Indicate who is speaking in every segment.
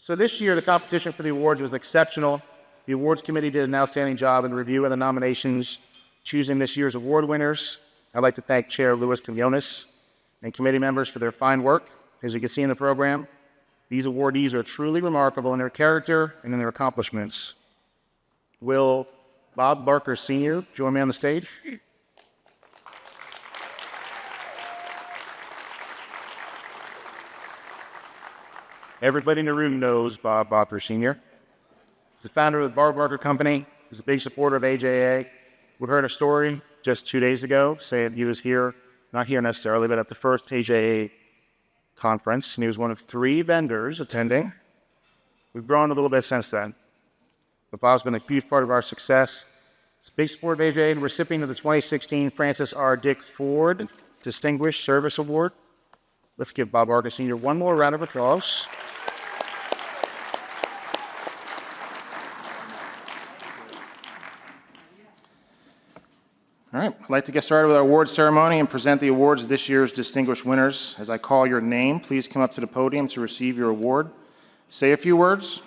Speaker 1: So this year, the competition for the awards was exceptional. The awards committee did an outstanding job in reviewing the nominations, choosing this year's award winners. I'd like to thank Chair Louis Quinones and committee members for their fine work. As you can see in the program, these awardees are truly remarkable in their character and in their accomplishments. Will Bob Barker Sr. join me on the stage? Everybody in the room knows Bob Barker Sr. He's the founder of the Bob Barker Company. He's a big supporter of AJA. We heard a story just 2 days ago saying he was here, not here necessarily, but at the first AJA conference, and he was one of 3 vendors attending. We've grown a little bit since then, but Bob's been a huge part of our success. He's a big supporter of AJA and recipient of the 2016 Francis R. Dick Ford Distinguished Service Award. Let's give Bob Barker Sr. one more round of applause. All right, I'd like to get started with our awards ceremony and present the awards of this year's distinguished winners. As I call your name, please come up to the podium to receive your award. Say a few words.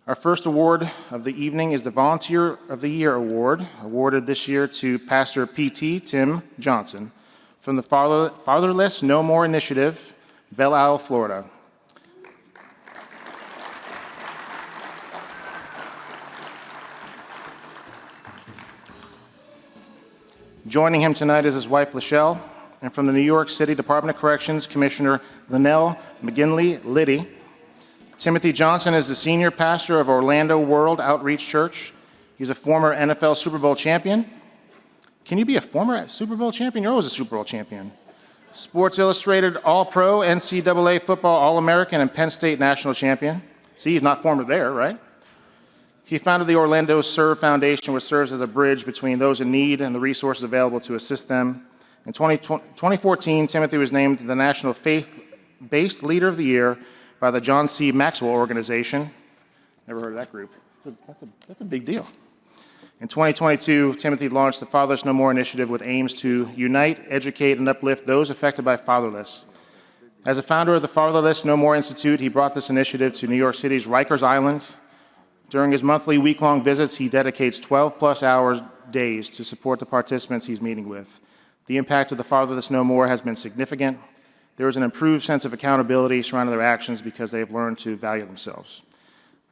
Speaker 1: Our first award of the evening is the Volunteer of the Year Award, awarded this year to Pastor P.T. Tim Johnson from the Fatherless No More Initiative, Belle Isle, Florida. Joining him tonight is his wife, Lachelle, and from the New York City Department of Corrections, Commissioner Linnell McGinley-Liddy. Timothy Johnson is the senior pastor of Orlando World Outreach Church. He's a former NFL Super Bowl champion. Can you be a former Super Bowl champion? You're always a Super Bowl champion. Sports Illustrated All-Pro, NCAA Football All-American, and Penn State National Champion. See, he's not former there, right? He founded the Orlando Serve Foundation, which serves as a bridge between those in need and the resources available to assist them. In 2014, Timothy was named the National Faith-Based Leader of the Year by the John C. Maxwell Organization. Never heard of that group. That's a big deal. In 2022, Timothy launched the Fatherless No More Initiative with aims to unite, educate, and uplift those affected by fatherless. As a founder of the Fatherless No More Institute, he brought this initiative to New York City's Rikers Island. During his monthly week-long visits, he dedicates 12-plus hours days to support the participants he's meeting with. The impact of the Fatherless No More has been significant. There is an improved sense of accountability surrounding their actions because they have learned to value themselves.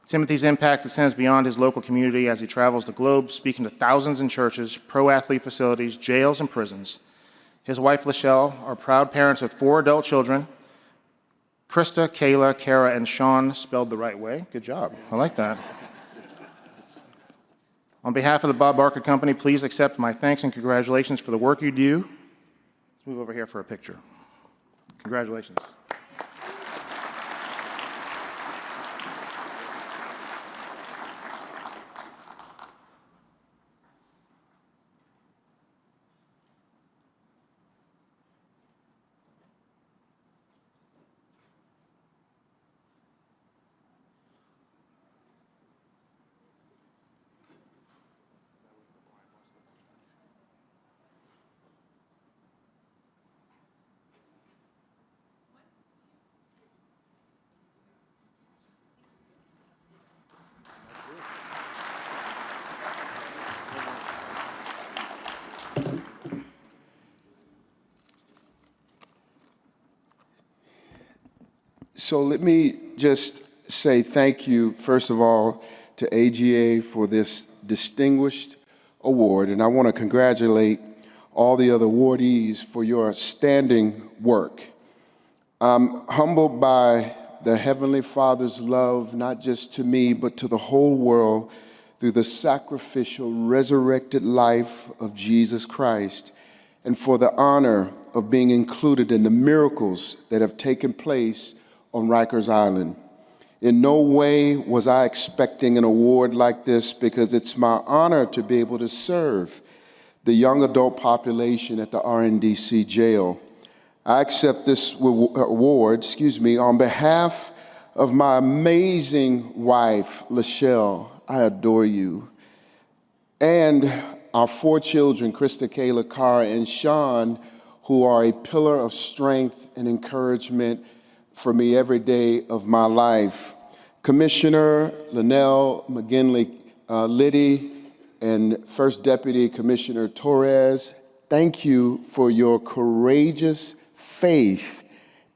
Speaker 1: Timothy's impact extends beyond his local community as he travels the globe, speaking to thousands in churches, pro-athlete facilities, jails, and prisons. His wife, Lachelle, are proud parents of 4 adult children, Krista, Kayla, Kara, and Sean, spelled the right way. Good job. I like that. On behalf of the Bob Barker Company, please accept my thanks and congratulations for the work you do. Let's move over here for a picture. Congratulations.
Speaker 2: So let me just say thank you, first of all, to AGA for this distinguished award, and I want to congratulate all the other awardees for your outstanding work. I'm humbled by the Heavenly Father's love, not just to me, but to the whole world through the sacrificial, resurrected life of Jesus Christ, and for the honor of being included in the miracles that have taken place on Rikers Island. In no way was I expecting an award like this because it's my honor to be able to serve the young adult population at the RNDC jail. I accept this award, on behalf of my amazing wife, Lachelle. I adore you. And our 4 children, Krista, Kayla, Cara, and Sean, who are a pillar of strength and encouragement for me every day of my life. Commissioner Linnell McGinley Liddy and First Deputy Commissioner Torres, thank you for your courageous faith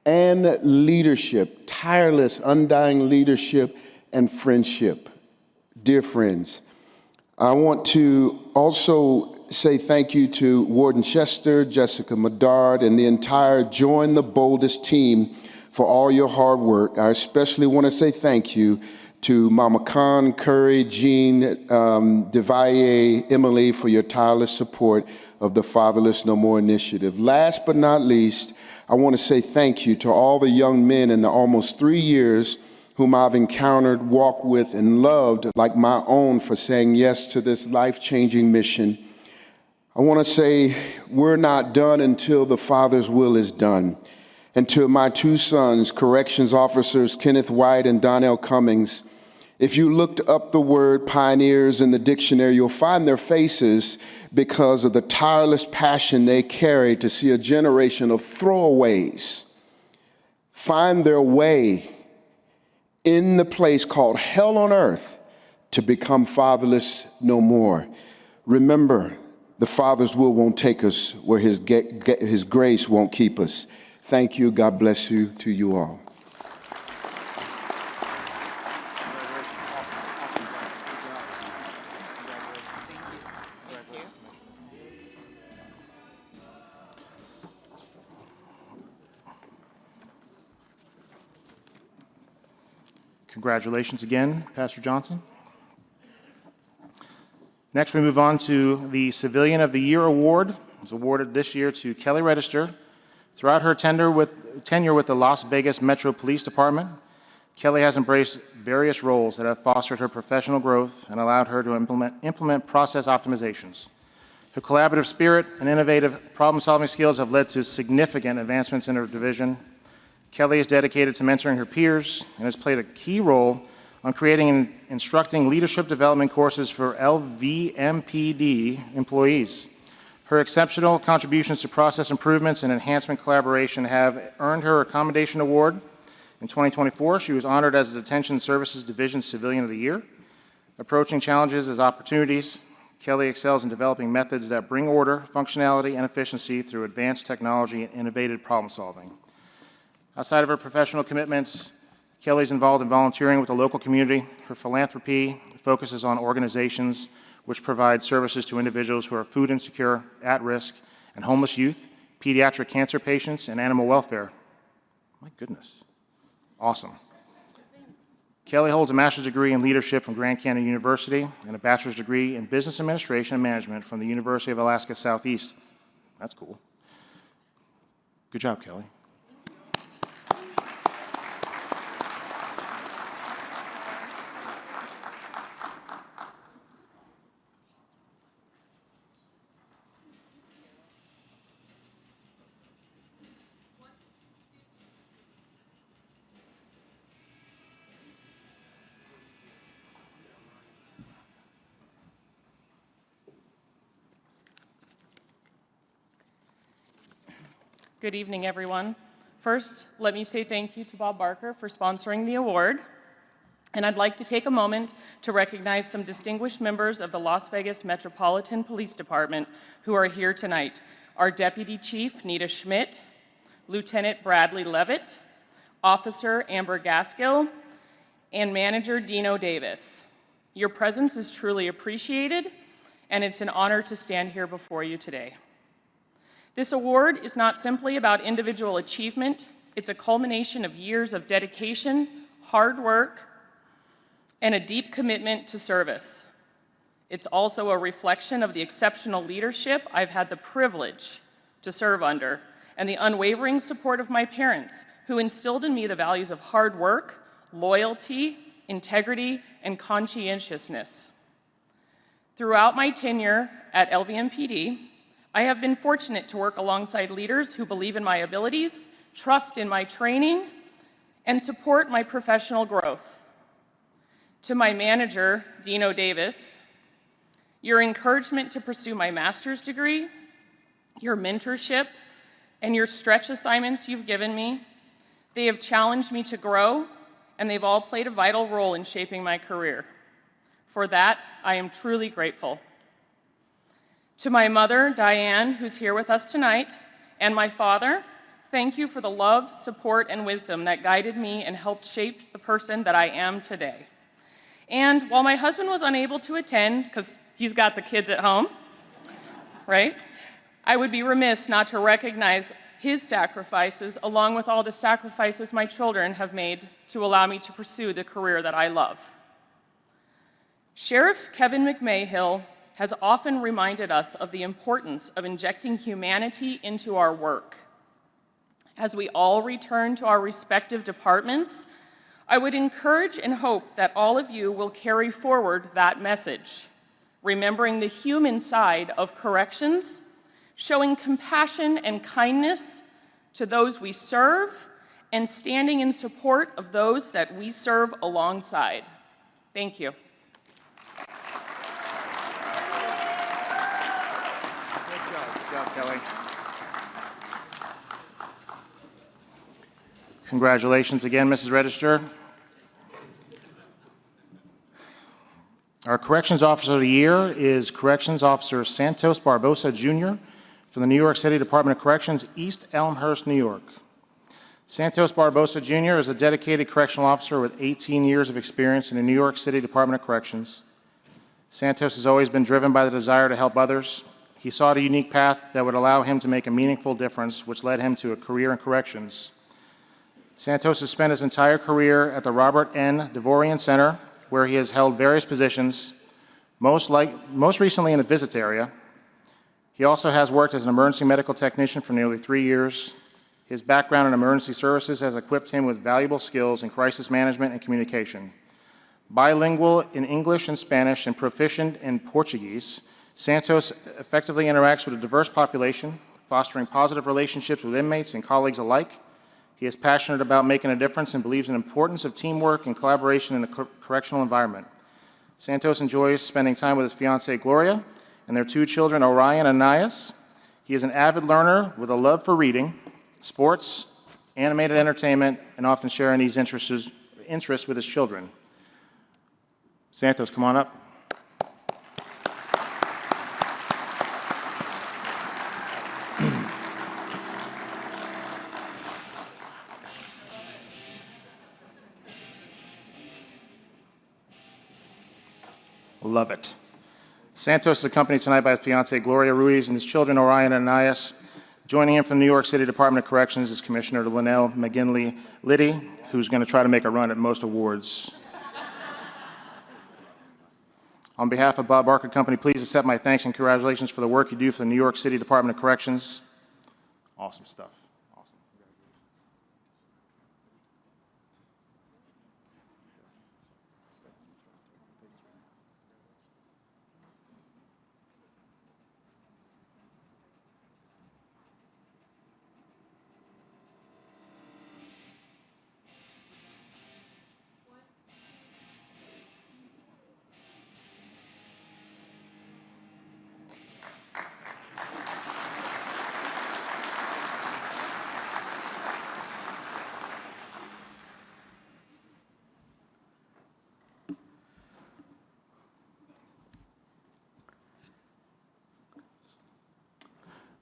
Speaker 2: and leadership, tireless, undying leadership and friendship. Dear friends, I want to also say thank you to Warden Chester, Jessica Medard, and the entire Join the Boldest team for all your hard work. I especially want to say thank you to Mama Khan, Curry, Jean, DeValle, Emily for your tireless support of the Fatherless No More initiative. Last but not least, I want to say thank you to all the young men in the almost 3 years whom I've encountered, walked with, and loved like my own for saying yes to this life-changing mission. I want to say we're not done until the Father's will is done. And to my 2 sons, corrections officers Kenneth White and Donnell Cummings, if you looked up the word pioneers in the dictionary, you'll find their faces because of the tireless passion they carry to see a generation of throwaways find their way in the place called hell on earth to become fatherless no more. Remember, the Father's will won't take us where His grace won't keep us. Thank you. God bless you to you all.
Speaker 1: Congratulations again, Pastor Johnson. Next, we move on to the Civilian of the Year Award. It was awarded this year to Kelly Register. Throughout her tenure with the Las Vegas Metro Police Department, Kelly has embraced various roles that have fostered her professional growth and allowed her to implement process optimizations. Her collaborative spirit and innovative problem-solving skills have led to significant advancements in her division. Kelly is dedicated to mentoring her peers and has played a key role on creating and instructing leadership development courses for LVMPD employees. Her exceptional contributions to process improvements and enhancement collaboration have earned her a Commendation Award. In 2024, she was honored as the Detention Services Division Civilian of the Year. Approaching challenges as opportunities, Kelly excels in developing methods that bring order, functionality, and efficiency through advanced technology and innovative problem solving. Outside of her professional commitments, Kelly's involved in volunteering with the local community. Her philanthropy focuses on organizations which provide services to individuals who are food insecure, at risk, and homeless youth, pediatric cancer patients, and animal welfare. My goodness. Awesome. Kelly holds a master's degree in leadership from Grand Canyon University and a bachelor's degree in business administration and management from the University of Alaska Southeast. That's cool. Good job, Kelly.
Speaker 3: Good evening, everyone. First, let me say thank you to Bob Barker for sponsoring the award. And I'd like to take a moment to recognize some distinguished members of the Las Vegas Metropolitan Police Department who are here tonight. Our Deputy Chief, Nita Schmidt, Lieutenant Bradley Levitt, Officer Amber Gaskill, and Manager Dino Davis. Your presence is truly appreciated, and it's an honor to stand here before you today. This award is not simply about individual achievement, it's a culmination of years of dedication, hard work, and a deep commitment to service. It's also a reflection of the exceptional leadership I've had the privilege to serve under, and the unwavering support of my parents, who instilled in me the values of hard work, loyalty, integrity, and conscientiousness. Throughout my tenure at LVMPD, I have been fortunate to work alongside leaders who believe in my abilities, trust in my training, and support my professional growth. To my manager, Dino Davis, your encouragement to pursue my master's degree, your mentorship, and your stretch assignments you've given me, They have challenged me to grow, and they've all played a vital role in shaping my career. For that, I am truly grateful. To my mother, Diane, who's here with us tonight, and my father, thank you for the love, support, and wisdom that guided me and helped shape the person that I am today. And while my husband was unable to attend, because he's got the kids at home, right? I would be remiss not to recognize his sacrifices along with all the sacrifices my children have made to allow me to pursue the career that I love. Sheriff Kevin McMahill has often reminded us of the importance of injecting humanity into our work. As we all return to our respective departments, I would encourage and hope that all of you will carry forward that message, remembering the human side of corrections, showing compassion and kindness to those we serve, and standing in support of those that we serve alongside. Thank you.
Speaker 1: Good job, Kelly. Congratulations again, Mrs. Register. Our Corrections Officer of the Year is Corrections Officer Santos Barbosa, Jr. from the New York City Department of Corrections, East Elmhurst, New York. Santos Barbosa, Jr. is a dedicated correctional officer with 18 years of experience in the New York City Department of Corrections. Santos has always been driven by the desire to help others. He sought a unique path that would allow him to make a meaningful difference, which led him to a career in corrections. Santos has spent his entire career at the Robert N. Devorian Center, where he has held various positions, most recently in the visits area. He also has worked as an emergency medical technician for nearly 3 years. His background in emergency services has equipped him with valuable skills in crisis management and communication. Bilingual in English and Spanish and proficient in Portuguese, Santos effectively interacts with a diverse population, fostering positive relationships with inmates and colleagues alike. He is passionate about making a difference and believes in the importance of teamwork and collaboration in the correctional environment. Santos enjoys spending time with his fiancée, Gloria, and their 2 children, Orion and Nias. He is an avid learner with a love for reading, sports, animated entertainment, and often sharing these interests with his children. Santos, come on up. Love it. Santos is accompanied tonight by his fiancée, Gloria Ruiz, and his children, Orion and Nias. Joining him from the New York City Department of Corrections is Commissioner Linnell McGinley Liddy, who's going to try to make a run at most awards. On behalf of Bob Barker Company, please accept my thanks and congratulations for the work you do for the New York City Department of Corrections. Awesome stuff.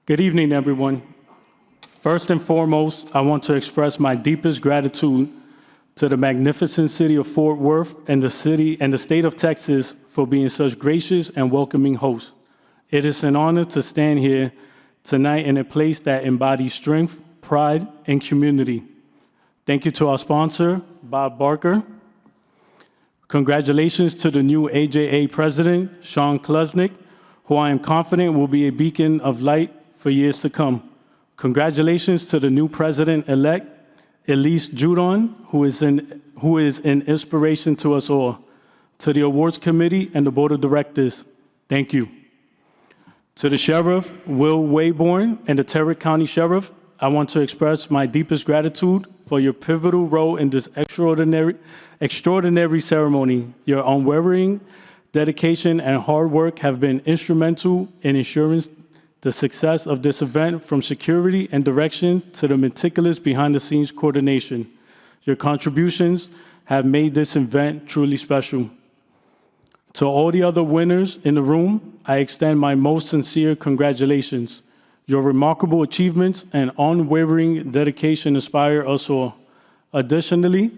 Speaker 4: Good evening, everyone. First and foremost, I want to express my deepest gratitude to the magnificent city of Fort Worth and the city and the state of Texas for being such gracious and welcoming hosts. It is an honor to stand here tonight in a place that embodies strength, pride, and community. Thank you to our sponsor, Bob Barker. Congratulations to the new AJA President, Shaun Klucznik, who I am confident will be a beacon of light for years to come. Congratulations to the new President-elect, Elise Judon, who is an inspiration to us all. To the Awards Committee and the Board of Directors, thank you. To the Sheriff, Will Wayborn, and the Tarrant County Sheriff, I want to express my deepest gratitude for your pivotal role in this extraordinary ceremony. Your unwavering dedication and hard work have been instrumental in ensuring the success of this event, from security and direction to the meticulous behind-the-scenes coordination. Your contributions have made this event truly special. To all the other winners in the room, I extend my most sincere congratulations. Your remarkable achievements and unwavering dedication inspire us all. Additionally,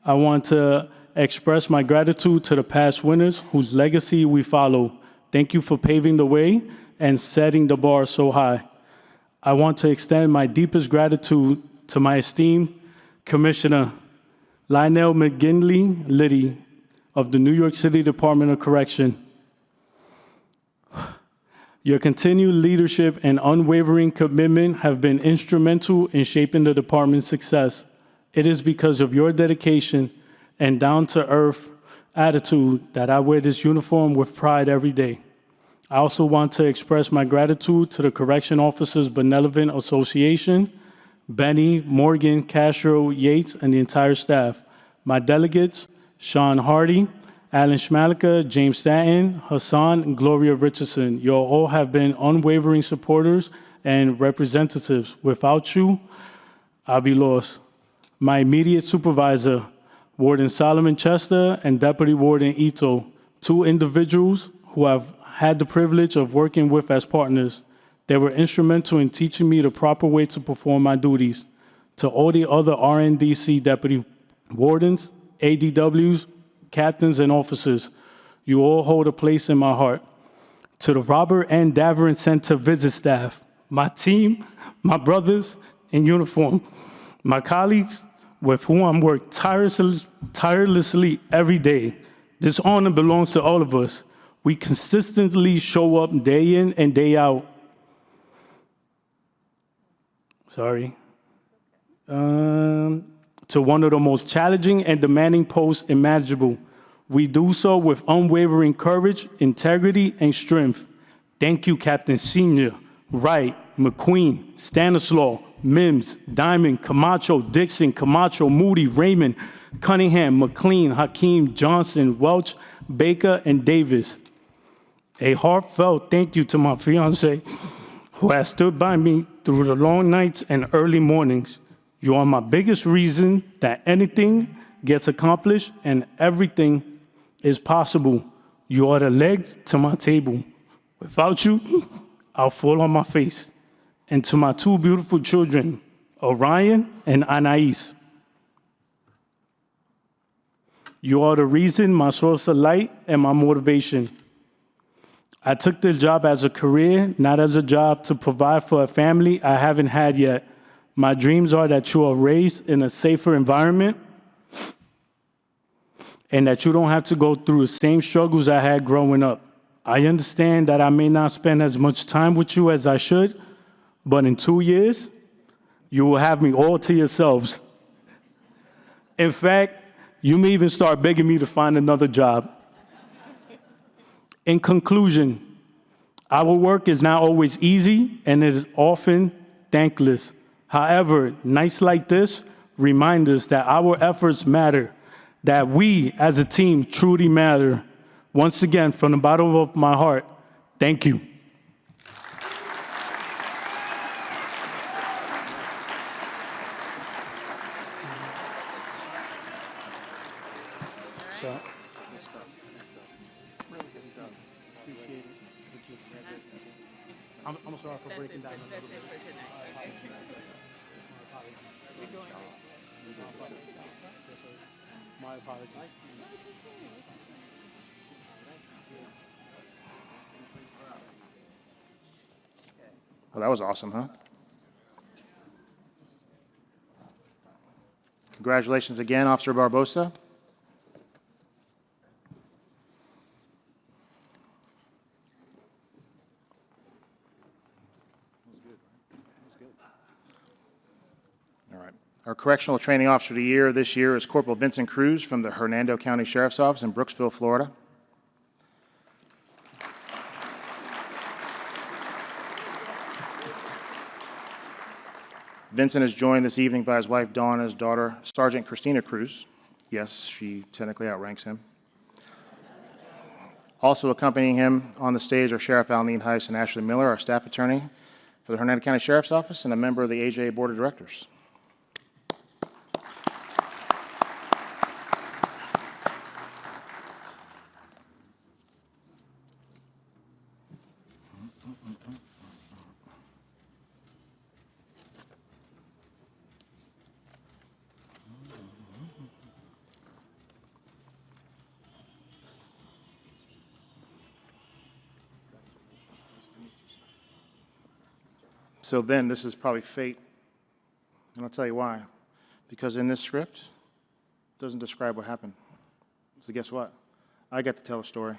Speaker 4: I want to express my gratitude to the past winners whose legacy we follow. Thank you for paving the way and setting the bar so high. I want to extend my deepest gratitude to my esteemed Commissioner Lionel McGinley Liddy of the New York City Department of Correction. Your continued leadership and unwavering commitment have been instrumental in shaping the department's success. It is because of your dedication and down-to-earth attitude that I wear this uniform with pride every day. I also want to express my gratitude to the Correction Officers Benevolent Association, Benny, Morgan, Castro, Yates, and the entire staff. My delegates, Sean Hardy, Alan Schmalika, James Stanton, Hassan, and Gloria Richardson. You all have been unwavering supporters and representatives. Without you, I'll be lost. My immediate supervisor, Warden Solomon Chester and Deputy Warden Ito, two individuals who I've had the privilege of working with as partners. They were instrumental in teaching me the proper way to perform my duties. To all the other RNDC deputy wardens, ADWs, captains, and officers, you all hold a place in my heart. To the Robert N. Daverin Center visit staff, my team, my brothers in uniform, my colleagues with whom I work tirelessly every day. This honor belongs to all of us. We consistently show up day in and day out. To one of the most challenging and demanding posts imaginable. We do so with unwavering courage, integrity, and strength. Thank you, Captain Senior, Wright, McQueen, Stanislaw, Mims, Diamond, Camacho, Dixon, Camacho, Moody, Raymond, Cunningham, McLean, Hakeem, Johnson, Welch, Baker, and Davis. A heartfelt thank you to my fiance, who has stood by me through the long nights and early mornings. You are my biggest reason that anything gets accomplished and everything is possible. You are the legs to my table. Without you, I'll fall on my face. And to my two beautiful children, Orion and Anais. You are the reason, my source of light, and my motivation. I took this job as a career, not as a job to provide for a family I haven't had yet. My dreams are that you are raised in a safer environment and that you don't have to go through the same struggles I had growing up. I understand that I may not spend as much time with you as I should, but in 2 years, you will have me all to yourselves. In fact, you may even start begging me to find another job. In conclusion, our work is not always easy and it is often thankless. However, nights like this remind us that our efforts matter, that we as a team truly matter. Once again, from the bottom of my heart, thank you. I'm sorry for breaking down a little bit. My apologies.
Speaker 1: Well, that was awesome, huh? Congratulations again, Officer Barbosa. All right. Our Correctional Training Officer of the Year this year is Corporal Vincent Cruz from the Hernando County Sheriff's Office in Brooksville, Florida. Vincent is joined this evening by his wife, Dawn, and his daughter, Sergeant Christina Cruz. Yes, she technically outranks him. Also accompanying him on the stage are Sheriff Al Nienhuis and Ashley Miller, our staff attorney for the Hernando County Sheriff's Office and a member of the AJA Board of Directors. So then, this is probably fate, and I'll tell you why. Because in this script, it doesn't describe what happened. So guess what? I get to tell a story.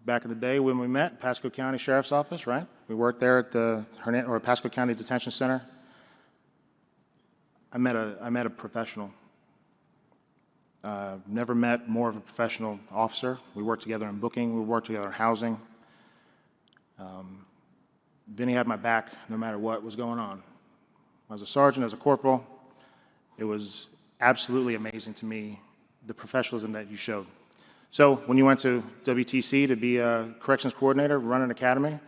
Speaker 1: Back in the day when we met, Pasco County Sheriff's Office, right? We worked there at the Pasco County Detention Center. I met a professional. Never met more of a professional officer. We worked together in booking. We worked together in housing. Vinny had my back no matter what was going on. As a sergeant, as a corporal, it was absolutely amazing to me, the professionalism that you showed. So when you went to WTC to be a corrections coordinator, run an academy,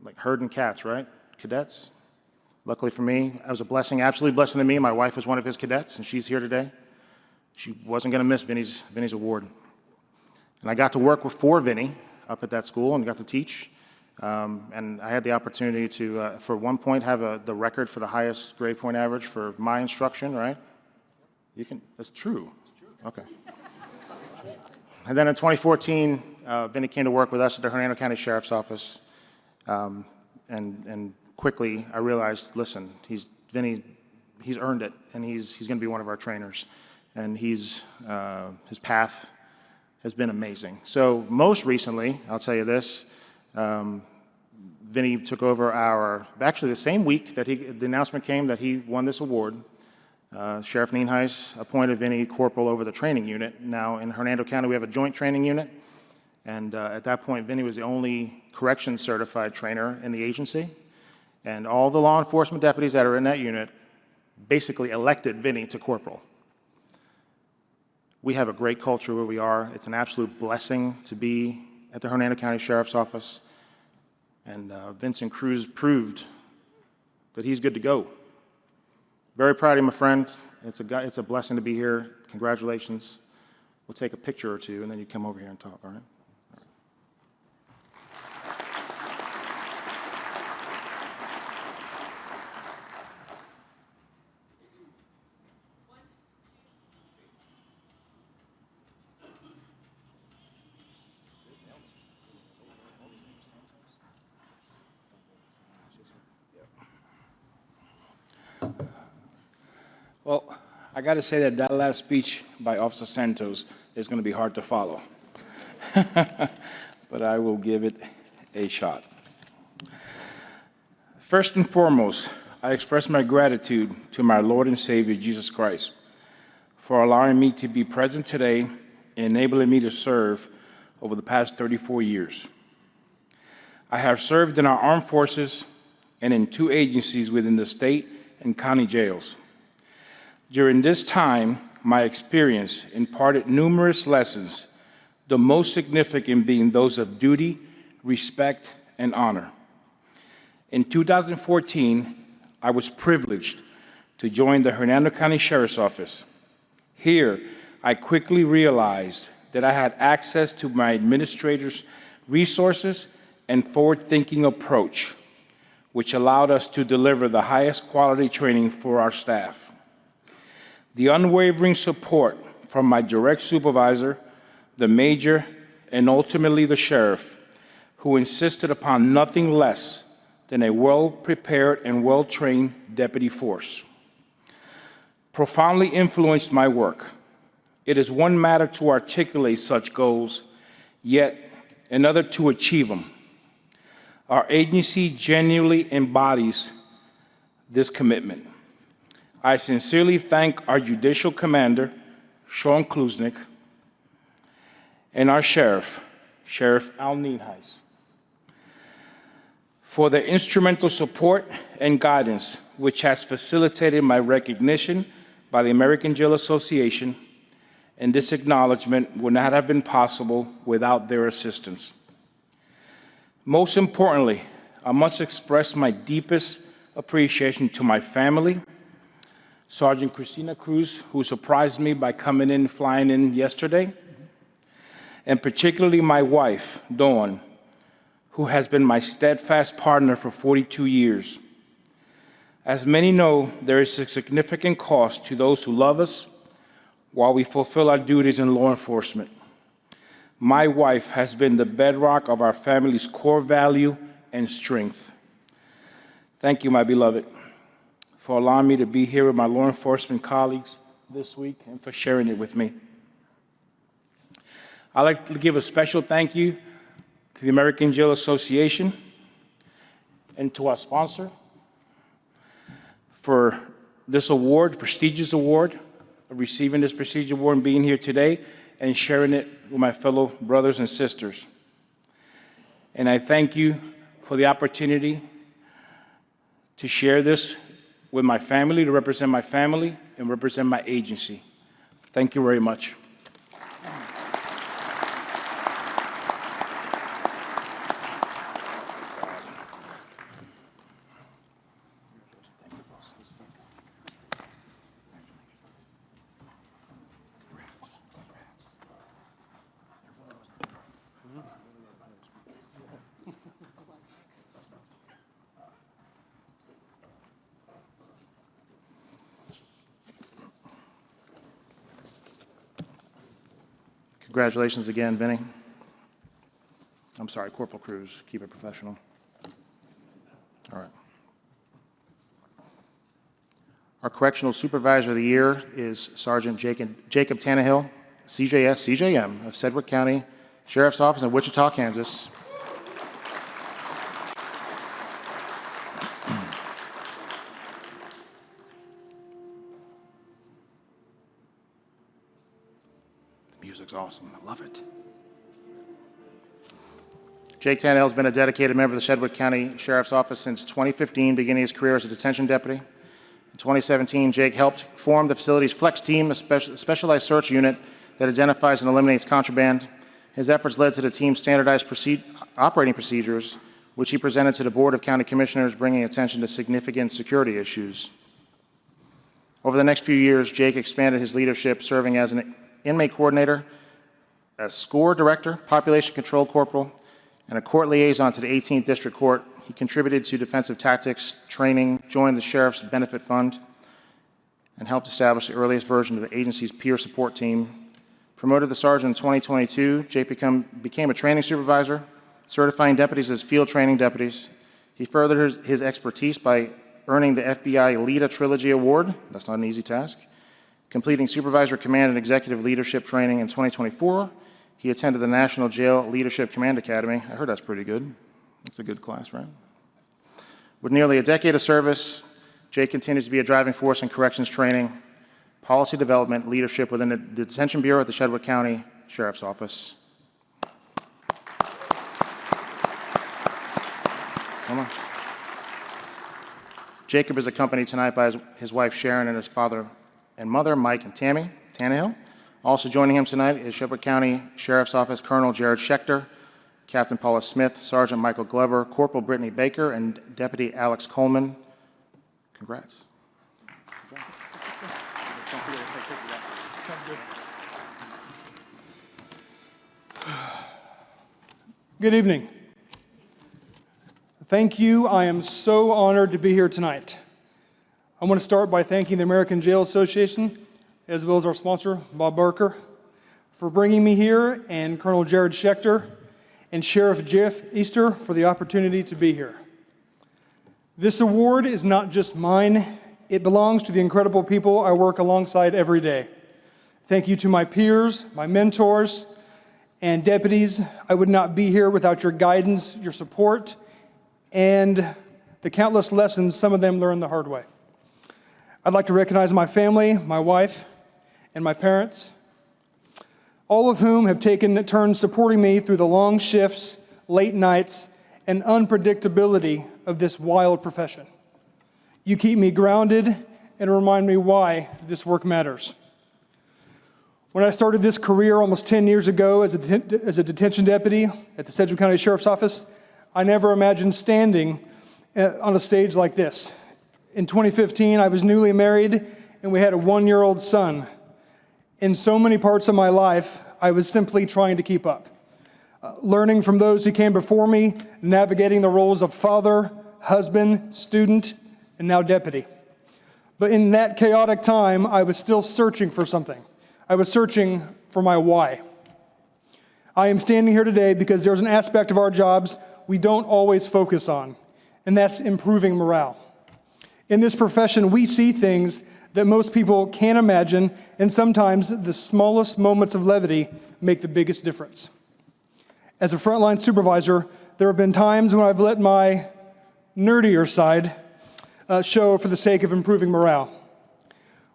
Speaker 1: like herding cats, right? Cadets. Luckily for me, it was a blessing, absolutely blessing to me. My wife was one of his cadets, and she's here today. She wasn't going to miss Vinny's award. And I got to work for Vinny up at that school and got to teach. And I had the opportunity to, for 1 point, have the record for the highest grade point average for my instruction, right? That's true. Okay. And then in 2014, Vinny came to work with us at the Hernando County Sheriff's Office. And quickly I realized, listen, Vinny, he's earned it, and he's going to be one of our trainers. And his path has been amazing. So most recently, I'll tell you this, Vinny took over actually the same week that the announcement came that he won this award, Sheriff Nienhuis appointed Vinny corporal over the training unit. Now in Hernando County we have a joint training unit, and at that point Vinny was the only corrections certified trainer in the agency, and all the law enforcement deputies that are in that unit basically elected Vinny to corporal. We have a great culture where we are. It's an absolute blessing to be at the Hernando County Sheriff's Office. And Vincent Cruz proved that he's good to go. Very proud of you, my friend. It's a blessing to be here. Congratulations. We'll take a picture or two, and then you come over here and talk, all right?
Speaker 5: Well, I got to say that last speech by Officer Santos is going to be hard to follow, but I will give it a shot. First and foremost, I express my gratitude to my Lord and Savior, Jesus Christ, for allowing me to be present today and enabling me to serve over the past 34 years. I have served in our armed forces and in 2 agencies within the state and county jails. During this time, my experience imparted numerous lessons, the most significant being those of duty, respect, and honor. In 2014, I was privileged to join the Hernando County Sheriff's Office. Here, I quickly realized that I had access to my administrator's resources and forward-thinking approach, which allowed us to deliver the highest quality training for our staff. The unwavering support from my direct supervisor, the major, and ultimately the sheriff, who insisted upon nothing less than a well-prepared and well-trained deputy force, profoundly influenced my work. It is one matter to articulate such goals, yet another to achieve them. Our agency genuinely embodies this commitment. I sincerely thank our Judicial Commander, Shaun Klucznik, and our Sheriff, Sheriff Al Nienhuis, for their instrumental support and guidance, which has facilitated my recognition by the American Jail Association and this acknowledgement would not have been possible without their assistance. Most importantly, I must express my deepest appreciation to my family, Sergeant Christina Cruz, who surprised me by flying in yesterday, and particularly my wife, Dawn, who has been my steadfast partner for 42 years. As many know, there is a significant cost to those who love us while we fulfill our duties in law enforcement. My wife has been the bedrock of our family's core value and strength. Thank you, my beloved, for allowing me to be here with my law enforcement colleagues this week and for sharing it with me. I'd like to give a special thank you to the American Jail Association and to our sponsor for this award, prestigious award, of receiving this prestigious award and being here today and sharing it with my fellow brothers and sisters. And I thank you for the opportunity to share this with my family, to represent my family and represent my agency. Thank you very much.
Speaker 1: Congratulations again, Vinny. I'm sorry, Corporal Cruz. Keep it professional. All right. Our Correctional Supervisor of the Year is Sergeant Jacob Tannehill, CJM of Sedgwick County Sheriff's Office in Wichita, Kansas. Music's awesome. I love it. Jake Tannehill has been a dedicated member of the Sedgwick County Sheriff's Office since 2015, beginning his career as a detention deputy. In 2017, Jake helped form the facility's Flex Team, a specialized search unit that identifies and eliminates contraband. His efforts led to the team's standardized operating procedures, which he presented to the Board of County Commissioners, bringing attention to significant security issues. Over the next few years, Jake expanded his leadership, serving as an inmate coordinator, a SCORE director, population control corporal, and a court liaison to the 18th District Court. He contributed to defensive tactics training, joined the Sheriff's Benefit Fund, and helped establish the earliest version of the agency's peer support team. Promoted to sergeant in 2022, Jake became a training supervisor, certifying deputies as field training deputies. He furthered his expertise by earning the FBI LEADA Trilogy Award. That's not an easy task. Completing supervisor command and executive leadership training in 2024, he attended the National Jail Leadership Command Academy. I heard that's pretty good. That's a good class, right? With nearly a decade of service, Jake continues to be a driving force in corrections training, policy development, leadership within the Detention Bureau at the Sedgwick County Sheriff's Office. Come on. Jacob is accompanied tonight by his wife Sharon and his father and mother, Mike and Tammy Tannehill. Also joining him tonight is Sedgwick County Sheriff's Office Colonel Jared Schechter, Captain Paula Smith, Sergeant Michael Glover, Corporal Brittany Baker, and Deputy Alex Coleman. Congrats.
Speaker 6: Good evening. Thank you. I am so honored to be here tonight. I want to start by thanking the American Jail Association, as well as our sponsor, Bob Barker, for bringing me here, and Colonel Jared Schechter and Sheriff Jeff Easter for the opportunity to be here. This award is not just mine. It belongs to the incredible people I work alongside every day. Thank you to my peers, my mentors, and deputies. I would not be here without your guidance, your support, and the countless lessons some of them learned the hard way. I'd like to recognize my family, my wife, and my parents, all of whom have taken turns supporting me through the long shifts, late nights, and unpredictability of this wild profession. You keep me grounded and remind me why this work matters. When I started this career almost 10 years ago as a detention deputy at the Sedgwick County Sheriff's Office, I never imagined standing on a stage like this. In 2015, I was newly married and we had a 1-year-old son. In so many parts of my life, I was simply trying to keep up. Learning from those who came before me, navigating the roles of father, husband, student, and now deputy. But in that chaotic time, I was still searching for something. I was searching for my why. I am standing here today because there's an aspect of our jobs we don't always focus on, and that's improving morale. In this profession, we see things that most people can't imagine, and sometimes the smallest moments of levity make the biggest difference. As a frontline supervisor, there have been times when I've let my nerdier side show for the sake of improving morale.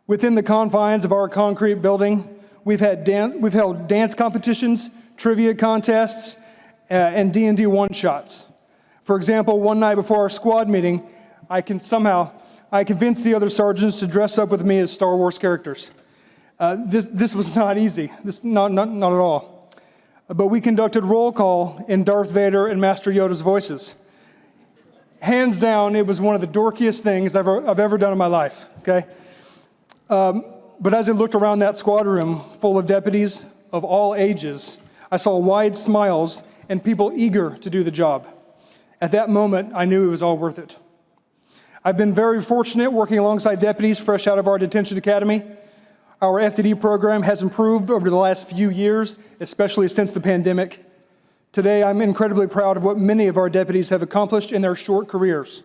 Speaker 6: Within the confines of our concrete building, we've held dance competitions, trivia contests, and D&D one-shots. For example, one night before our squad meeting, I convinced the other sergeants to dress up with me as Star Wars characters. This was not easy, not at all. But we conducted roll call in Darth Vader and Master Yoda's voices. Hands down, it was one of the dorkiest things I've ever done in my life, okay? But as I looked around that squad room full of deputies of all ages, I saw wide smiles and people eager to do the job. At that moment, I knew it was all worth it. I've been very fortunate working alongside deputies fresh out of our detention academy. Our FTD program has improved over the last few years, especially since the pandemic. Today, I'm incredibly proud of what many of our deputies have accomplished in their short careers.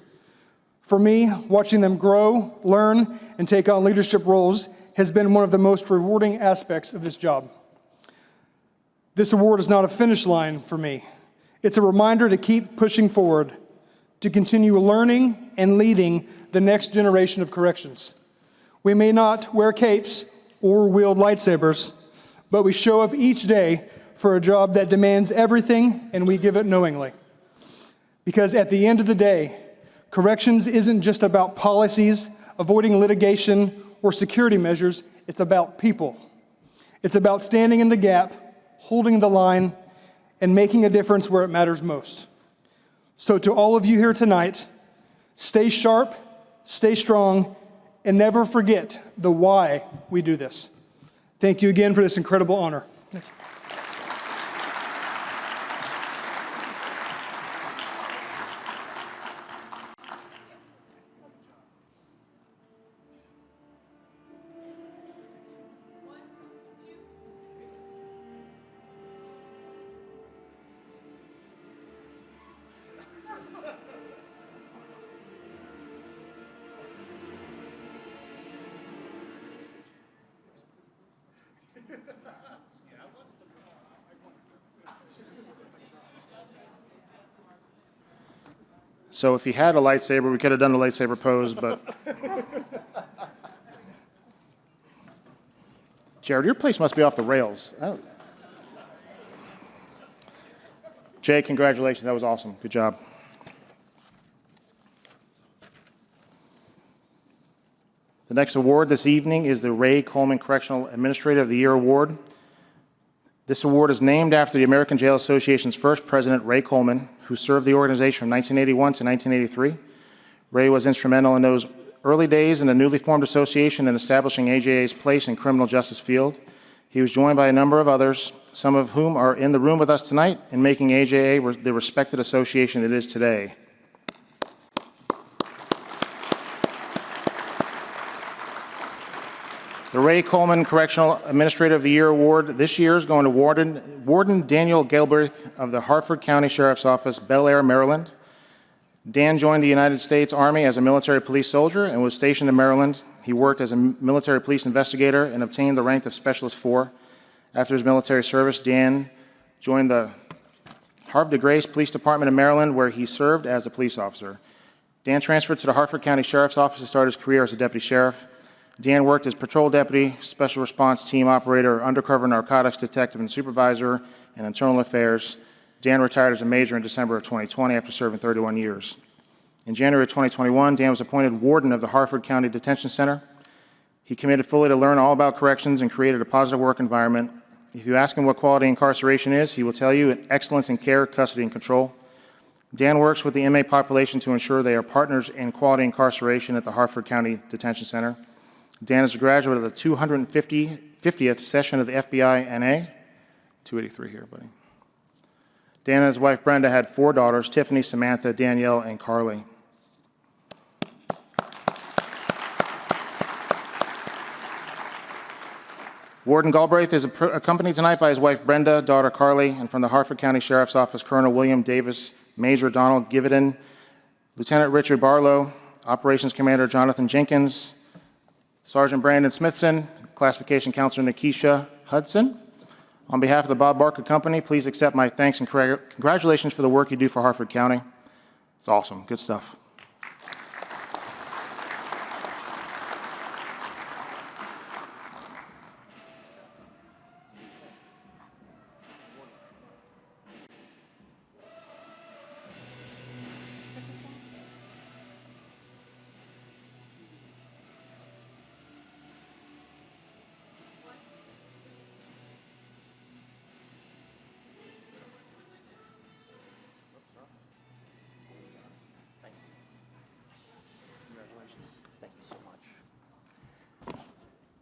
Speaker 6: For me, watching them grow, learn, and take on leadership roles has been one of the most rewarding aspects of this job. This award is not a finish line for me. It's a reminder to keep pushing forward, to continue learning and leading the next generation of corrections. We may not wear capes or wield lightsabers, but we show up each day for a job that demands everything, and we give it knowingly. Because at the end of the day, corrections isn't just about policies, avoiding litigation, or security measures. It's about people. It's about standing in the gap, holding the line, and making a difference where it matters most. So to all of you here tonight, stay sharp, stay strong, and never forget the why we do this. Thank you again for this incredible honor. Thank you.
Speaker 1: So if he had a lightsaber, we could have done the lightsaber pose, but... Jared, your place must be off the rails. Jay, congratulations. That was awesome. Good job. The next award this evening is the Ray Coleman Correctional Administrator of the Year Award. This award is named after the American Jail Association's first president, Ray Coleman, who served the organization from 1981 to 1983. Ray was instrumental in those early days in the newly formed association in establishing AJA's place in criminal justice field. He was joined by a number of others, some of whom are in the room with us tonight, in making AJA the respected association it is today. The Ray Coleman Correctional Administrator of the Year Award this year is going to Warden Daniel Galbraith of the Harford County Sheriff's Office, Bel Air, Maryland. Dan joined the United States Army as a military police soldier and was stationed in Maryland. He worked as a military police investigator and obtained the rank of Specialist 4. After his military service, Dan joined the Havre de Grace Police Department in Maryland, where he served as a police officer. Dan transferred to the Harford County Sheriff's Office to start his career as a deputy sheriff. Dan worked as patrol deputy, special response team operator, undercover narcotics detective and supervisor, and internal affairs. Dan retired as a major in December of 2020 after serving 31 years. In January of 2021, Dan was appointed warden of the Harford County Detention Center. He committed fully to learn all about corrections and created a positive work environment. If you ask him what quality incarceration is, he will tell you excellence in care, custody, and control. Dan works with the inmate population to ensure they are partners in quality incarceration at the Harford County Detention Center. Dan is a graduate of the 250th session of the FBI NA. 283 here, buddy. Dan and his wife Brenda had 4 daughters, Tiffany, Samantha, Danielle, and Carly. Warden Galbraith is accompanied tonight by his wife Brenda, daughter Carly, and from the Harford County Sheriff's Office, Colonel William Davis, Major Donald Gividen, Lieutenant Richard Barlow, Operations Commander Jonathan Jenkins, Sergeant Brandon Smithson, Classification Counselor Nikisha Hudson. On behalf of the Bob Barker Company, please accept my thanks and congratulations for the work you do for Harford County. It's awesome. Good stuff.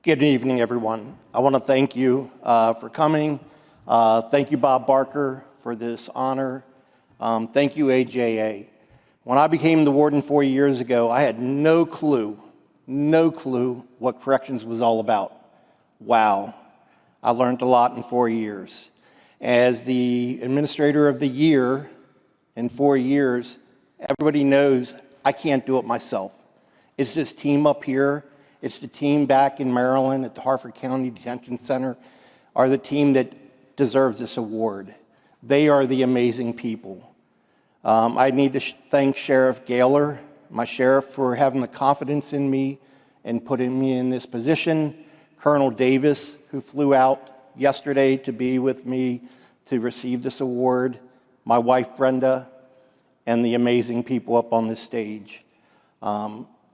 Speaker 7: Good evening, everyone. I want to thank you for coming. Thank you, Bob Barker, for this honor. Thank you, AJA. When I became the warden 4 years ago, I had no clue what corrections was all about. Wow. I learned a lot in 4 years. As the administrator of the year in 4 years, everybody knows I can't do it myself. It's this team up here. It's the team back in Maryland at the Harford County Detention Center are the team that deserves this award. They are the amazing people. I need to thank Sheriff Gaylor, my sheriff, for having the confidence in me and putting me in this position. Colonel Davis, who flew out yesterday to be with me to receive this award, my wife Brenda, and the amazing people up on this stage.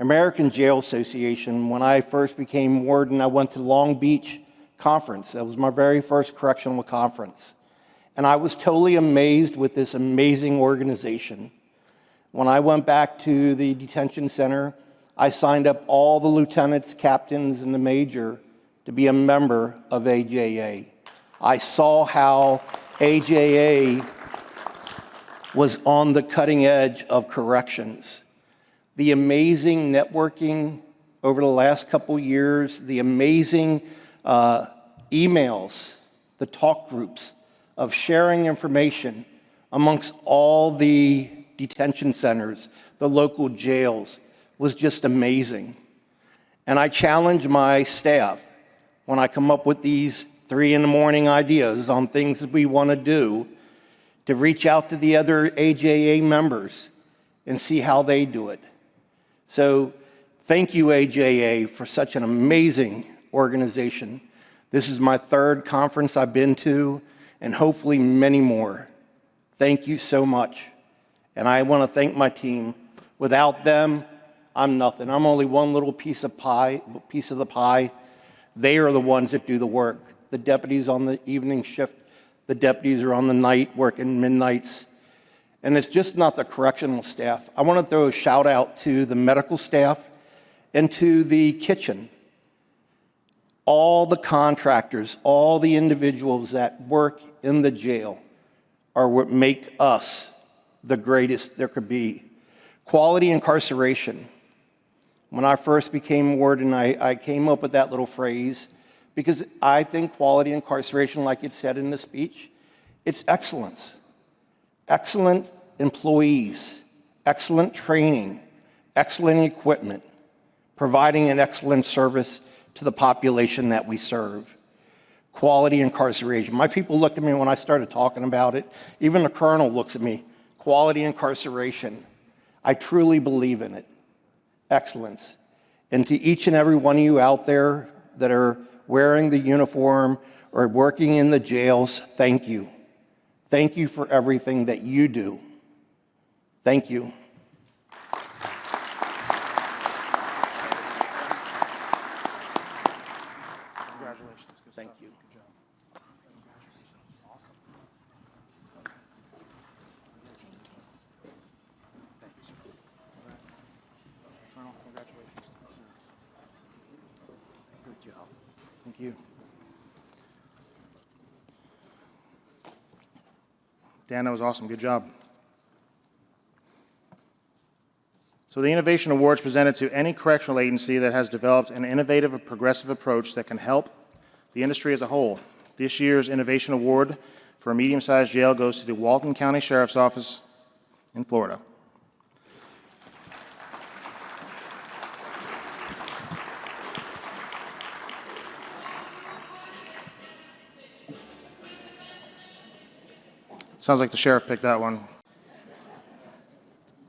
Speaker 7: American Jail Association, when I first became warden, I went to Long Beach conference. That was my very first correctional conference. And I was totally amazed with this amazing organization. When I went back to the detention center, I signed up all the lieutenants, captains, and the major to be a member of AJA. I saw how AJA was on the cutting edge of corrections. The amazing networking over the last couple years, the amazing emails, the talk groups of sharing information amongst all the detention centers, the local jails, was just amazing. And I challenge my staff when I come up with these 3 in the morning ideas on things that we want to do, to reach out to the other AJA members and see how they do it. So thank you, AJA, for such an amazing organization. This is my 3rd conference I've been to, and hopefully many more. Thank you so much. And I want to thank my team. Without them, I'm nothing. I'm only one little piece of the pie. They are the ones that do the work. The deputies on the evening shift, the deputies are on the night working midnights. And it's just not the correctional staff. I want to throw a shout out to the medical staff and to the kitchen. All the contractors, all the individuals that work in the jail are what make us the greatest there could be. Quality incarceration. When I first became warden, I came up with that little phrase because I think quality incarceration, like it said in the speech, it's excellence. Excellent employees, excellent training, excellent equipment, providing an excellent service to the population that we serve. Quality incarceration. My people looked at me when I started talking about it. Even the colonel looks at me. Quality incarceration. I truly believe in it. Excellence. And to each and every one of you out there that are wearing the uniform or working in the jails, thank you. Thank you for everything that you do. Thank you. Thank you.
Speaker 1: Colonel, congratulations.
Speaker 7: Good job.
Speaker 1: Thank you. Dan, that was awesome. Good job. So the Innovation Award is presented to any correctional agency that has developed an innovative and progressive approach that can help the industry as a whole. This year's Innovation Award for a medium-sized jail goes to the Walton County Sheriff's Office in Florida. Sounds like the sheriff picked that one.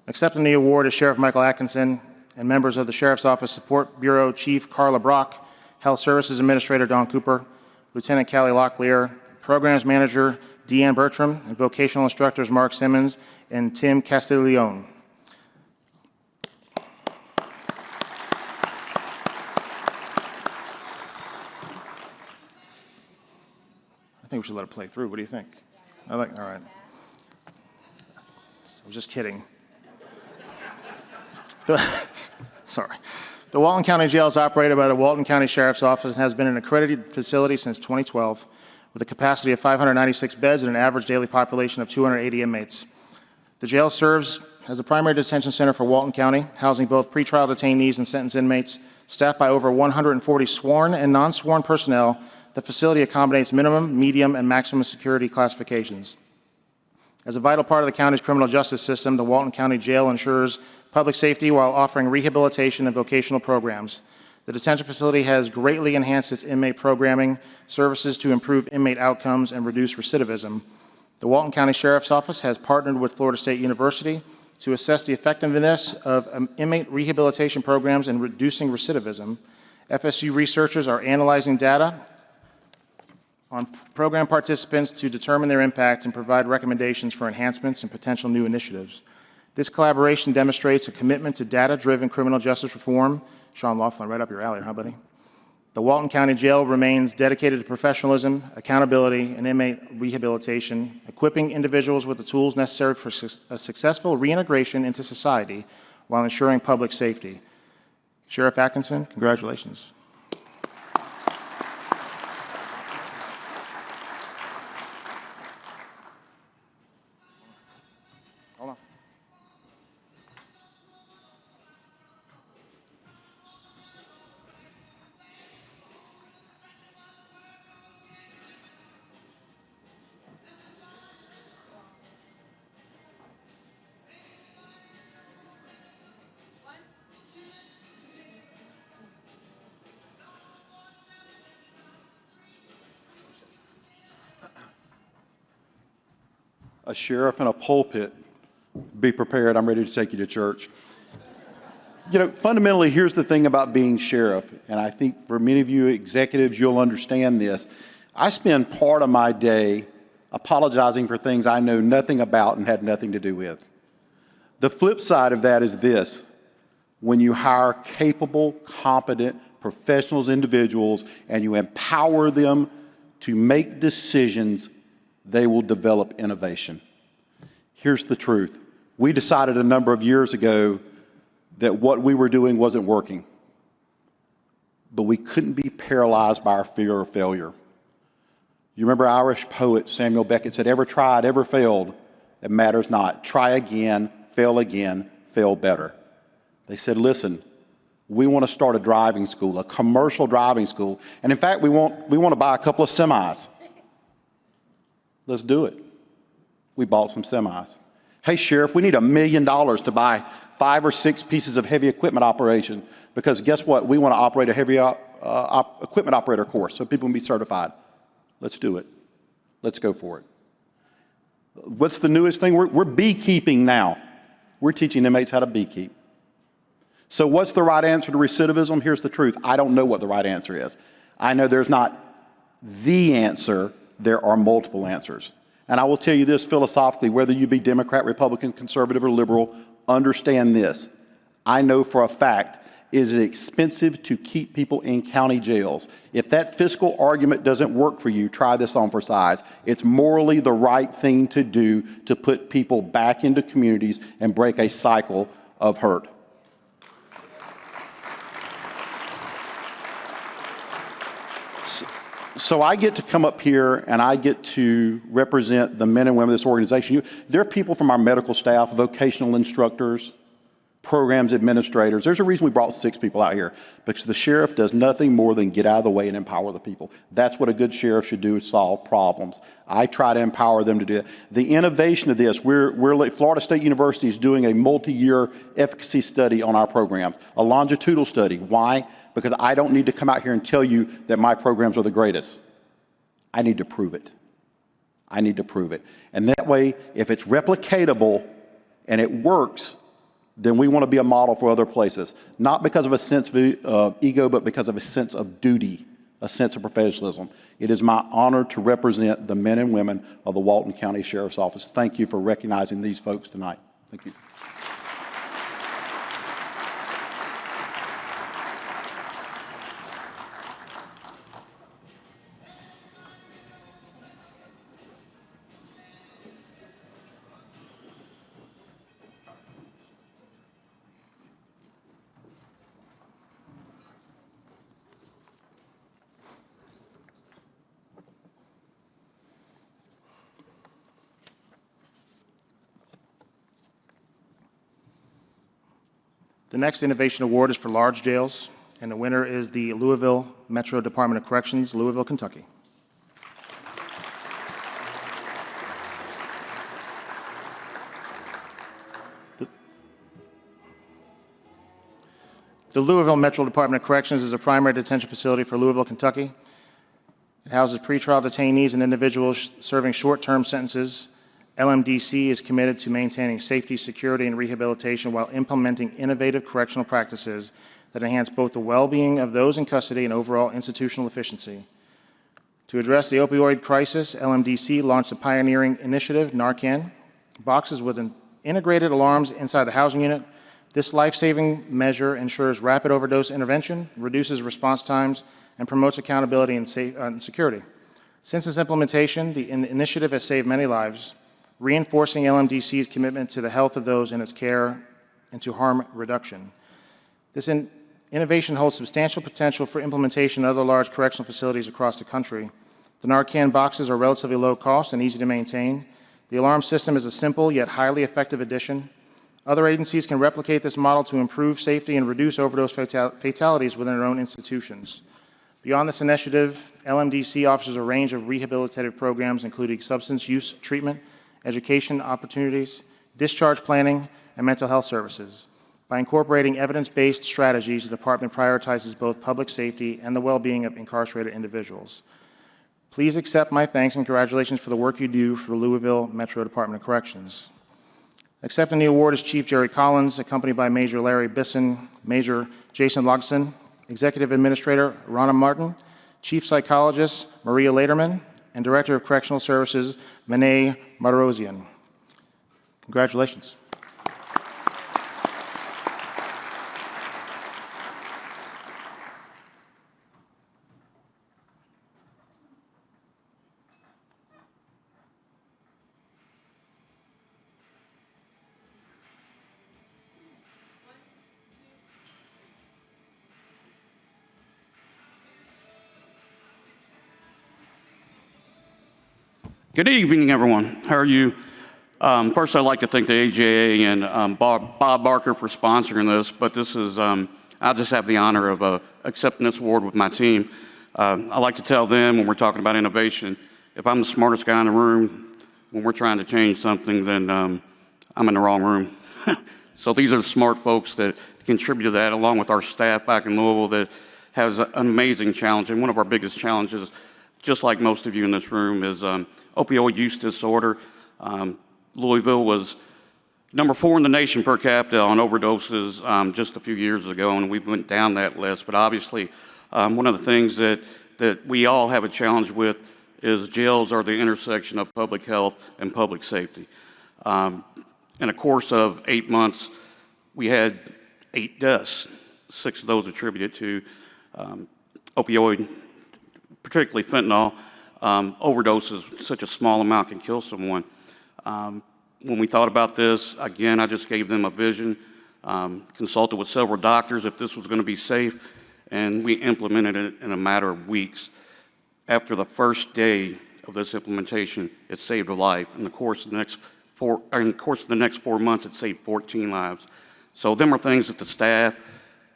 Speaker 1: Accepting the award is Sheriff Michael Atkinson and members of the Sheriff's Office Support Bureau Chief Carla Brock, Health Services Administrator Don Cooper, Lieutenant Callie Locklear, Programs Manager Deanne Bertram, and Vocational Instructors Mark Simmons and Tim Castiglione. I think we should let it play through. What do you think? All right. I was just kidding. Sorry. The Walton County Jail is operated by the Walton County Sheriff's Office and has been an accredited facility since 2012 with a capacity of 596 beds and an average daily population of 280 inmates. The jail serves as a primary detention center for Walton County, housing both pretrial detainees and sentenced inmates. Staffed by over 140 sworn and non-sworn personnel, the facility accommodates minimum, medium, and maximum security classifications. As a vital part of the county's criminal justice system, the Walton County Jail ensures public safety while offering rehabilitation and vocational programs. The detention facility has greatly enhanced its inmate programming, services to improve inmate outcomes and reduce recidivism. The Walton County Sheriff's Office has partnered with Florida State University to assess the effectiveness of inmate rehabilitation programs in reducing recidivism. FSU researchers are analyzing data on program participants to determine their impact and provide recommendations for enhancements and potential new initiatives. This collaboration demonstrates a commitment to data-driven criminal justice reform. Sean Laughlin, right up your alley, huh, buddy? The Walton County Jail remains dedicated to professionalism, accountability, and inmate rehabilitation, equipping individuals with the tools necessary for a successful reintegration into society while ensuring public safety. Sheriff Atkinson, congratulations. Hold on.
Speaker 8: A sheriff in a pulpit, be prepared, I'm ready to take you to church. You know, fundamentally, here's the thing about being sheriff, and I think for many of you executives, you'll understand this. I spend part of my day apologizing for things I know nothing about and had nothing to do with. The flip side of that is this: when you hire capable, competent, professionals, individuals, and you empower them to make decisions, they will develop innovation. Here's the truth. We decided a number of years ago that what we were doing wasn't working, but we couldn't be paralyzed by our fear of failure. You remember Irish poet Samuel Beckett said, "Ever tried, ever failed, it matters not. Try again, fail better." They said, listen, we want to start a driving school, a commercial driving school. And in fact, we want to buy a couple of semis. Let's do it. We bought some semis. Hey, Sheriff, we need $1 million to buy 5 or 6 pieces of heavy equipment operation, because guess what? We want to operate a heavy equipment operator course so people can be certified. Let's do it. Let's go for it. What's the newest thing? We're beekeeping now. We're teaching inmates how to beekeep. So what's the right answer to recidivism? Here's the truth. I don't know what the right answer is. I know there's not the answer. There are multiple answers. And I will tell you this philosophically, whether you be Democrat, Republican, conservative, or liberal, understand this. I know for a fact Is it expensive to keep people in county jails? If that fiscal argument doesn't work for you, try this on for size. It's morally the right thing to do to put people back into communities and break a cycle of hurt. So I get to come up here and I get to represent the men and women of this organization. There are people from our medical staff, vocational instructors, programs administrators. There's a reason we brought 6 people out here, because the sheriff does nothing more than get out of the way and empower the people. That's what a good sheriff should do, is solve problems. I try to empower them to do that. The innovation of this, Florida State University is doing a multi-year efficacy study on our programs, a longitudinal study. Why? Because I don't need to come out here and tell you that my programs are the greatest. I need to prove it. I need to prove it. And that way, if it's replicatable and it works, then we want to be a model for other places. Not because of a sense of ego, but because of a sense of duty, a sense of professionalism. It is my honor to represent the men and women of the Walton County Sheriff's Office. Thank you for recognizing these folks tonight. Thank you.
Speaker 1: The next Innovation Award is for large jails, and the winner is the Louisville Metro Department of Corrections, Louisville, Kentucky. The Louisville Metro Department of Corrections is a primary detention facility for Louisville, Kentucky. It houses pretrial detainees and individuals serving short-term sentences. LMDC is committed to maintaining safety, security, and rehabilitation while implementing innovative correctional practices that enhance both the well-being of those in custody and overall institutional efficiency. To address the opioid crisis, LMDC launched a pioneering initiative, Narcan, boxes with integrated alarms inside the housing unit. This life-saving measure ensures rapid overdose intervention, reduces response times, and promotes accountability and security. Since its implementation, the initiative has saved many lives, reinforcing LMDC's commitment to the health of those in its care and to harm reduction. This innovation holds substantial potential for implementation in other large correctional facilities across the country. The Narcan boxes are relatively low cost and easy to maintain. The alarm system is a simple yet highly effective addition. Other agencies can replicate this model to improve safety and reduce overdose fatalities within their own institutions. Beyond this initiative, LMDC offers a range of rehabilitative programs, including substance use treatment, education opportunities, discharge planning, and mental health services. By incorporating evidence-based strategies, the department prioritizes both public safety and the well-being of incarcerated individuals. Please accept my thanks and congratulations for the work you do for Louisville Metro Department of Corrections. Accepting the award is Chief Jerry Collins, accompanied by Major Larry Bisson, Major Jason Logson, Executive Administrator Ronna Martin, Chief Psychologist Maria Laderman, and Director of Correctional Services, Mene Marosian. Congratulations.
Speaker 9: Good evening, everyone. How are you? First, I'd like to thank the AJA and Bob Barker for sponsoring this, but this is, I just have the honor of accepting this award with my team. I like to tell them when we're talking about innovation, if I'm the smartest guy in the room, when we're trying to change something, then I'm in the wrong room. So these are the smart folks that contribute to that, along with our staff back in Louisville that has an amazing challenge. And one of our biggest challenges, just like most of you in this room, is opioid use disorder. Louisville was number 4 in the nation per capita on overdoses just a few years ago, and we went down that list. But obviously, one of the things that we all have a challenge with is jails are the intersection of public health and public safety. In a course of 8 months, we had 8 deaths 6 of those attributed to opioid, particularly fentanyl. Overdoses, such a small amount can kill someone. When we thought about this, again, I just gave them a vision, consulted with several doctors if this was going to be safe, and we implemented it in a matter of weeks. After the first day of this implementation, it saved a life. In the course of the next 4 months, it saved 14 lives. So them are things that the staff,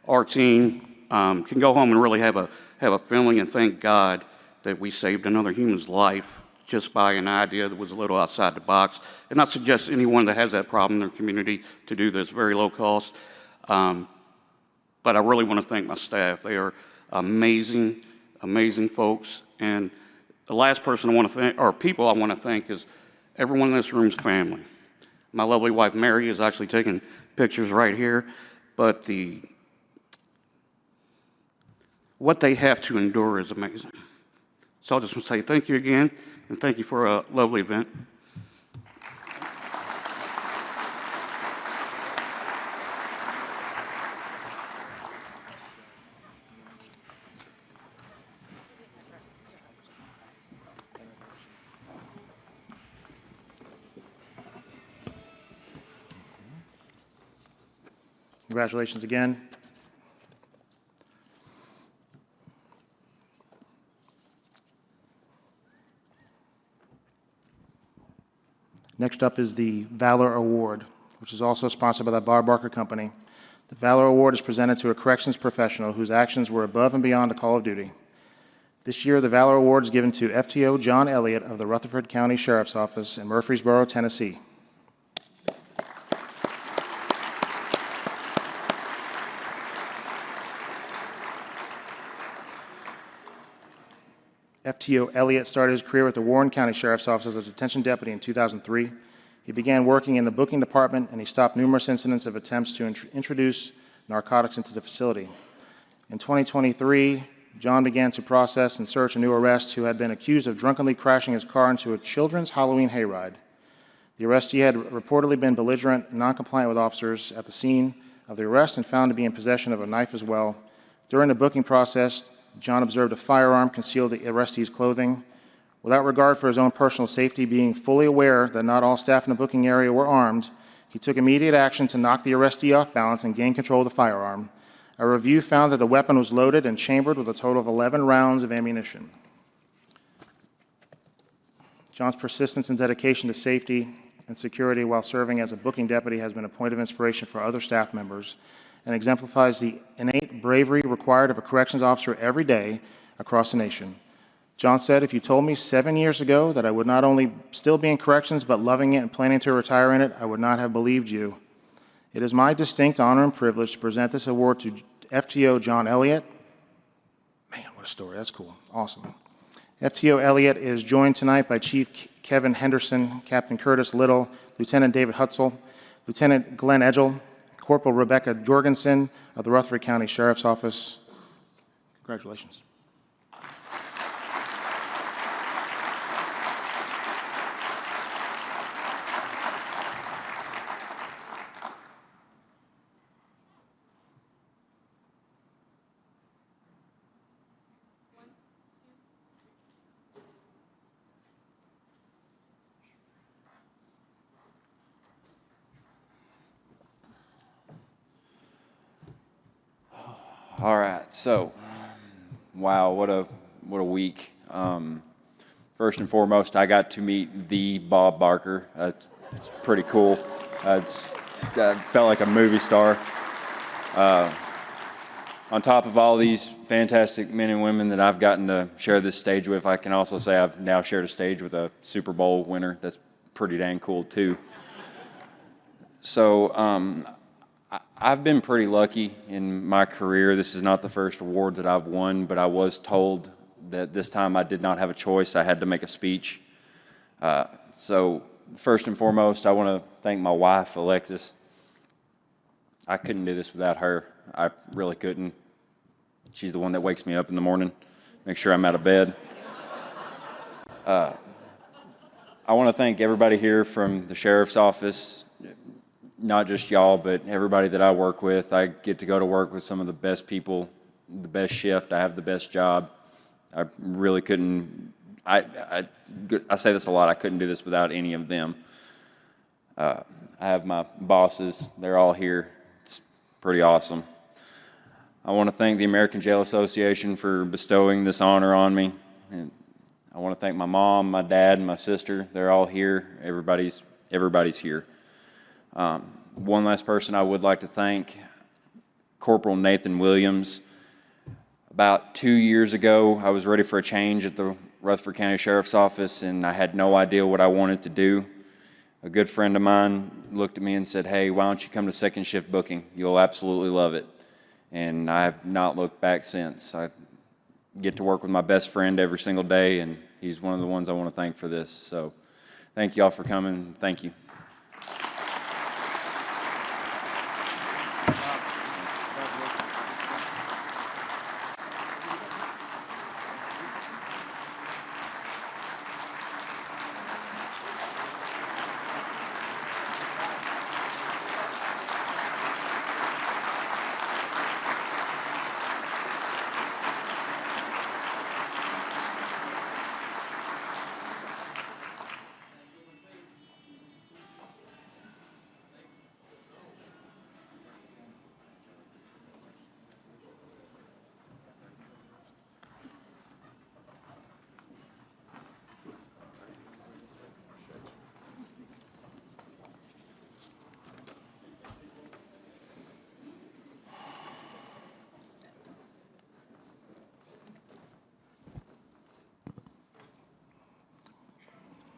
Speaker 9: our team, can go home and really have a feeling and thank God that we saved another human's life just by an idea that was a little outside the box. And I suggest anyone that has that problem in their community to do this, very low cost. But I really want to thank my staff. They are amazing, amazing folks. And the last person I want to thank, or people I want to thank, is everyone in this room's family. My lovely wife, Mary, is actually taking pictures right here. But what they have to endure is amazing. So I just want to say thank you again, and thank you for a lovely event.
Speaker 1: Congratulations again. Next up is the Valor Award, which is also sponsored by the Bob Barker Company. The Valor Award is presented to a corrections professional whose actions were above and beyond the call of duty. This year, the Valor Award is given to FTO John Elliott of the Rutherford County Sheriff's Office in Murfreesboro, Tennessee. FTO Elliott started his career with the Warren County Sheriff's Office as a detention deputy in 2003. He began working in the booking department, and he stopped numerous incidents of attempts to introduce narcotics into the facility. In 2023, John began to process and search a new arrest who had been accused of drunkenly crashing his car into a children's Halloween hayride. The arrestee had reportedly been belligerent and non-compliant with officers at the scene of the arrest and found to be in possession of a knife as well. During the booking process, John observed a firearm concealed in the arrestee's clothing. Without regard for his own personal safety, being fully aware that not all staff in the booking area were armed, he took immediate action to knock the arrestee off balance and gain control of the firearm. A review found that the weapon was loaded and chambered with a total of 11 rounds of ammunition. John's persistence and dedication to safety and security while serving as a booking deputy has been a point of inspiration for other staff members and exemplifies the innate bravery required of a corrections officer every day across the nation. John said, "If you told me 7 years ago that I would not only still be in corrections, but loving it and planning to retire in it, I would not have believed you. It is my distinct honor and privilege to present this award to FTO John Elliott." Man, what a story. That's cool. Awesome. FTO Elliott is joined tonight by Chief Kevin Henderson, Captain Curtis Little, Lieutenant David Hutzel, Lieutenant Glenn Edgel, Corporal Rebecca Jorgensen of the Rutherford County Sheriff's Office. Congratulations.
Speaker 10: All right, so, wow, what a week. First and foremost, I got to meet the Bob Barker. It's pretty cool. I felt like a movie star. On top of all these fantastic men and women that I've gotten to share this stage with, I can also say I've now shared a stage with a Super Bowl winner. That's pretty dang cool, too. So, I've been pretty lucky in my career. This is not the first award that I've won, but I was told that this time I did not have a choice. I had to make a speech. So first and foremost, I want to thank my wife, Alexis. I couldn't do this without her. I really couldn't. She's the one that wakes me up in the morning, make sure I'm out of bed. I want to thank everybody here from the Sheriff's Office, not just y'all, but everybody that I work with. I get to go to work with some of the best people, the best shift. I have the best job. I really couldn't, I say this a lot, I couldn't do this without any of them. I have my bosses, they're all here. It's pretty awesome. I want to thank the American Jail Association for bestowing this honor on me. And I want to thank my mom, my dad, and my sister. They're all here. Everybody's here. One last person I would like to thank, Corporal Nathan Williams. About 2 years ago, I was ready for a change at the Rutherford County Sheriff's Office, and I had no idea what I wanted to do. A good friend of mine looked at me and said, "Hey, why don't you come to second shift booking? You'll absolutely love it." And I have not looked back since. I get to work with my best friend every single day, and he's one of the ones I want to thank for this. So thank you all for coming. Thank you.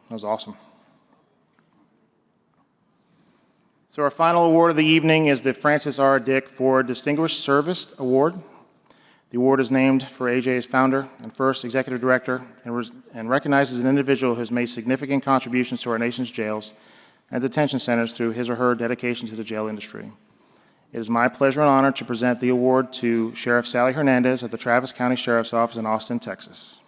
Speaker 1: That was awesome. So our final award of the evening is the Francis R. Dick Ford Distinguished Service Award. The award is named for AJA's founder and first executive director and recognizes an individual who has made significant contributions to our nation's jails and detention centers through his or her dedication to the jail industry. It is my pleasure and honor to present the award to Sheriff Sally Hernandez at the Travis County Sheriff's Office in Austin, Texas.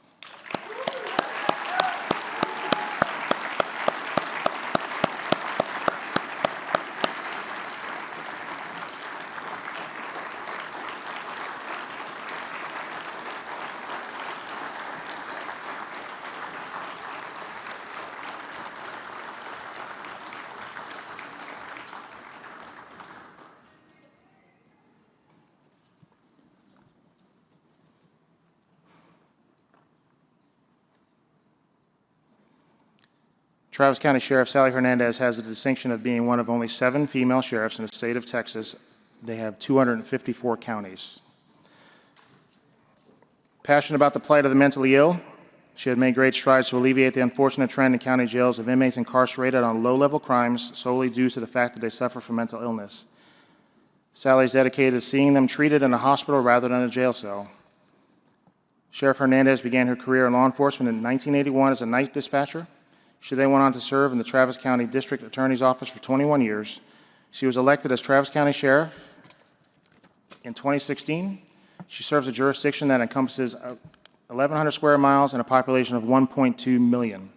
Speaker 1: Travis County Sheriff Sally Hernandez has the distinction of being one of only 7 female sheriffs in the state of Texas. They have 254 counties. Passionate about the plight of the mentally ill, she had made great strides to alleviate the unfortunate trend in county jails of inmates incarcerated on low-level crimes solely due to the fact that they suffer from mental illness. Sally is dedicated to seeing them treated in a hospital rather than a jail cell. Sheriff Hernandez began her career in law enforcement in 1981 as a night dispatcher. She then went on to serve in the Travis County District Attorney's Office for 21 years. She was elected as Travis County Sheriff in 2016. She serves a jurisdiction that encompasses 1,100 square miles and a population of 1.2 million.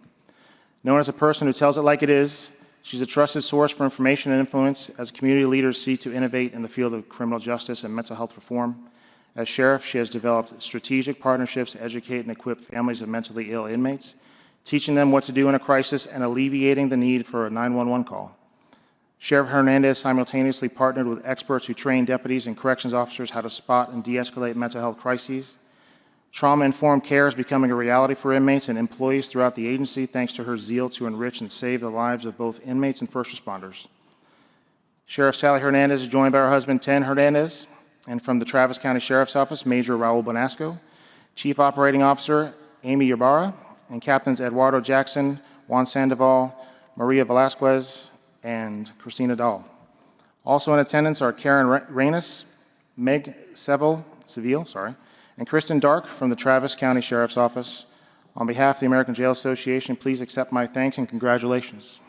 Speaker 1: Known as a person who tells it like it is, she's a trusted source for information and influence as community leaders seek to innovate in the field of criminal justice and mental health reform. As sheriff, she has developed strategic partnerships to educate and equip families of mentally ill inmates, teaching them what to do in a crisis and alleviating the need for a 911 call. Sheriff Hernandez simultaneously partnered with experts who train deputies and corrections officers how to spot and de-escalate mental health crises. Trauma-informed care is becoming a reality for inmates and employees throughout the agency thanks to her zeal to enrich and save the lives of both inmates and first responders. Sheriff Sally Hernandez is joined by her husband, Ten Hernandez, and from the Travis County Sheriff's Office, Major Raul Bonasco, Chief Operating Officer Amy Ybarra, and Captains Eduardo Jackson, Juan Sandoval, Maria Velasquez, and Christina Dahl. Also in attendance are Karen Reynes, Meg Seville, and Kristen Dark from the Travis County Sheriff's Office. On behalf of the American Jail Association, please accept my thanks and congratulations.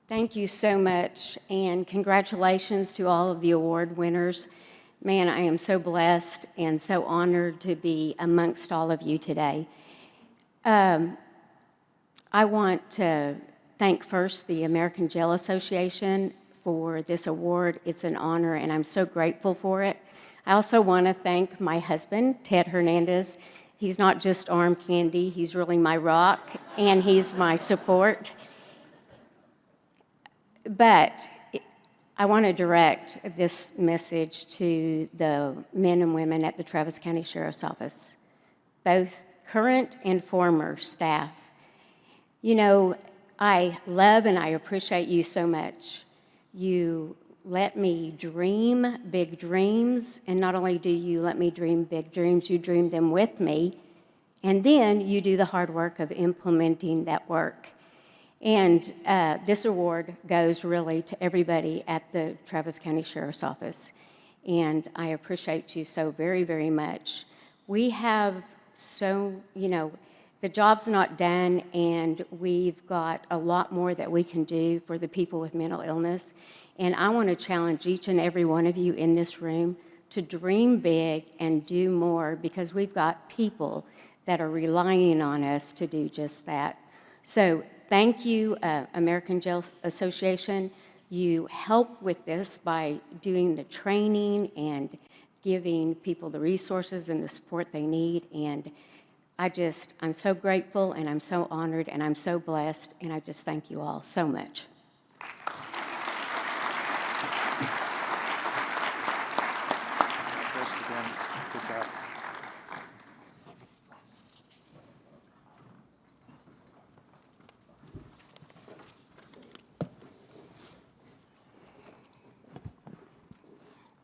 Speaker 11: Thank you so much, and congratulations to all of the award winners. Man, I am so blessed and so honored to be amongst all of you today. I want to thank first the American Jail Association for this award. It's an honor, and I'm so grateful for it. I also want to thank my husband, Ted Hernandez. He's not just arm candy, he's really my rock, and he's my support. But I want to direct this message to the men and women at the Travis County Sheriff's Office, both current and former staff. You know, I love and I appreciate you so much. You let me dream big dreams, and not only do you let me dream big dreams, you dream them with me, and then you do the hard work of implementing that work. And this award goes really to everybody at the Travis County Sheriff's Office. And I appreciate you so very, very much. We have the job's not done, and we've got a lot more that we can do for the people with mental illness. And I want to challenge each and every one of you in this room to dream big and do more, because we've got people that are relying on us to do just that. So thank you, American Jail Association. You help with this by doing the training and giving people the resources and the support they need. And I'm so grateful, and I'm so honored, and I'm so blessed, and I just thank you all so much.
Speaker 1: Good job.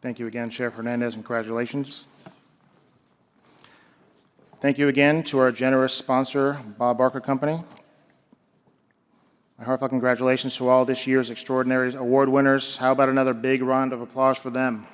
Speaker 1: Thank you again, Sheriff Hernandez, and congratulations. Thank you again to our generous sponsor, Bob Barker Company. My heartfelt congratulations to all this year's extraordinary award winners. How about another big round of applause for them?